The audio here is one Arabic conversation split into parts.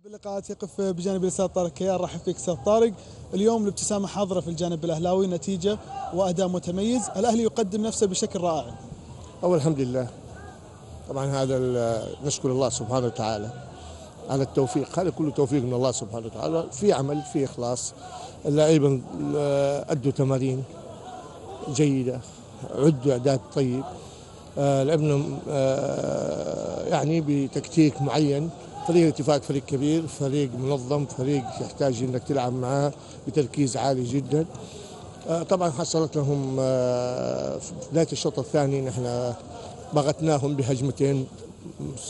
باللقاءات يقف بجانب الاستاذ طارق كيان. رحب فيك استاذ طارق. اليوم الابتسامه حاضره في الجانب الاهلاوي، نتيجه واداء متميز، الاهلي يقدم نفسه بشكل رائع. أول الحمد لله. طبعا هذا نشكر الله سبحانه وتعالى على التوفيق، هذا كله توفيق من الله سبحانه وتعالى، في عمل، في إخلاص. اللاعبين أدوا تمارين جيدة، عدوا إعداد طيب، لعبنا يعني بتكتيك معين. فريق الاتفاق فريق كبير، فريق منظم، فريق يحتاج انك تلعب معاه بتركيز عالي جدا. طبعا حصلت لهم في بدايه الشوط الثاني نحن ضغطناهم بهجمتين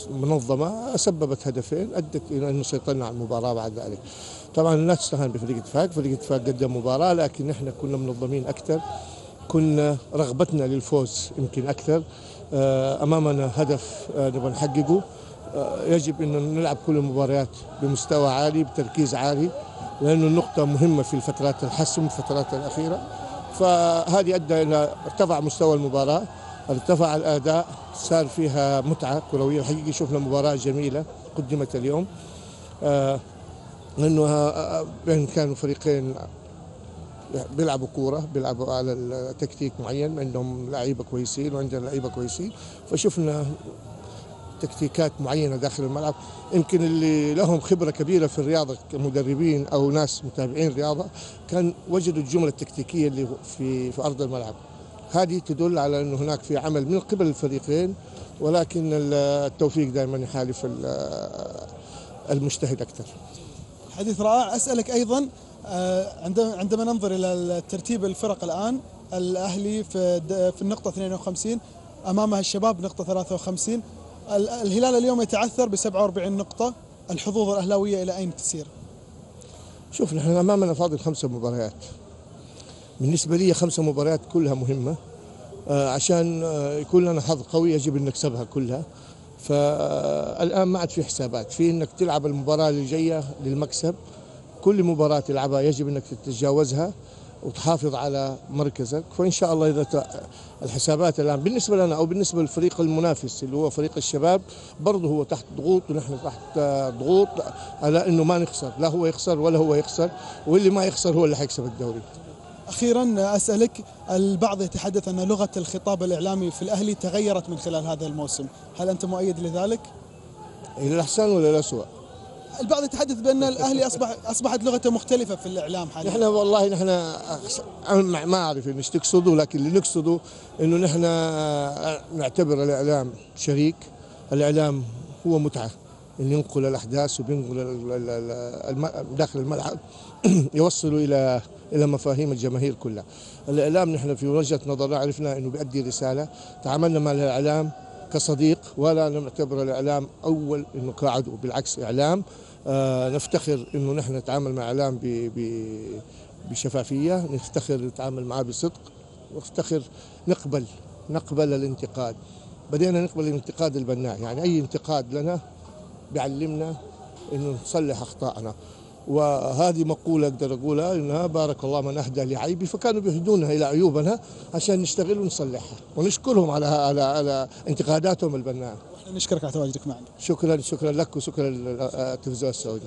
منظمه سببت هدفين ادت الى انه سيطرنا على المباراه بعد ذلك. طبعا لا تستهان بفريق اتفاق، فريق اتفاق قدم مباراه لكن نحن كنا منظمين اكثر، كنا رغبتنا للفوز يمكن اكثر. امامنا هدف نبغى نحققه، يجب ان نلعب كل المباريات بمستوى عالي بتركيز عالي، لانه النقطه مهمه في الفترات الحسم الفترات الاخيره. فهذه ادى الى ارتفع مستوى المباراه، ارتفع الاداء، صار فيها متعه كرويه. الحقيقه شفنا مباراه جميله قدمت اليوم، لانه كانوا فريقين بيلعبوا كوره، بيلعبوا على تكتيك معين، عندهم لعيبه كويسين وعندنا لعيبه كويسين، فشفنا تكتيكات معينه داخل الملعب. يمكن اللي لهم خبره كبيره في الرياضه كمدربين او ناس متابعين رياضه كان وجدوا الجمله التكتيكيه اللي في ارض الملعب. هذه تدل على انه هناك في عمل من قبل الفريقين، ولكن التوفيق دائما يحالف المجتهد اكثر. حديث رائع. اسالك ايضا، عندما ننظر الى ترتيب الفرق الان، الاهلي في النقطه 52، امامها الشباب نقطه 53. الهلال اليوم يتعثر ب 47 نقطة، الحظوظ الأهلاوية إلى أين تسير؟ شوف، نحن أمامنا فاضل 5 مباريات. بالنسبة لي 5 مباريات كلها مهمة، عشان يكون لنا حظ قوي يجب أن نكسبها كلها. فالآن ما عاد في حسابات، في أنك تلعب المباراة اللي جاية للمكسب. كل مباراة تلعبها يجب أنك تتجاوزها وتحافظ على مركزك. فإن شاء الله إذا الحسابات الآن بالنسبة لنا أو بالنسبة للفريق المنافس اللي هو فريق الشباب برضه هو تحت ضغوط ونحن تحت ضغوط على إنه ما نخسر، لا هو يخسر ولا هو يخسر، واللي ما يخسر هو اللي حيكسب الدوري. أخيرا أسألك، البعض يتحدث أن لغة الخطاب الإعلامي في الأهلي تغيرت من خلال هذا الموسم، هل أنت مؤيد لذلك؟ إلى الأحسن ولا الأسوأ؟ البعض يتحدث بأن الأهلي أصبحت لغته مختلفة في الإعلام حاليا. نحن والله ما أعرف إيش تقصدوا، لكن اللي نقصده إنه نحن نعتبر الإعلام شريك. الإعلام هو متعة، إنه ينقل الأحداث وبينقل داخل الملعب يوصلوا إلى مفاهيم الجماهير كلها. الإعلام نحن في وجهة نظرنا عرفنا إنه بيؤدي رسالة، تعاملنا مع الإعلام كصديق ولا نعتبر الإعلام أول إنه كعدو، بالعكس إعلام. نفتخر إنه نحن نتعامل مع إعلام بشفافية، نفتخر نتعامل معه بصدق، نفتخر نقبل الانتقاد. بدينا نقبل الانتقاد البناء، يعني أي انتقاد لنا بيعلمنا إنه نصلح أخطائنا. وهذه مقولة أقدر أقولها إنها بارك الله من أهدى لعيبي، فكانوا بيهدونها إلى عيوبنا عشان نشتغل ونصلحها، ونشكرهم على انتقاداتهم البناءة. نشكرك على تواجدك معنا. شكرا لك وشكرا للتلفزيون السعودي.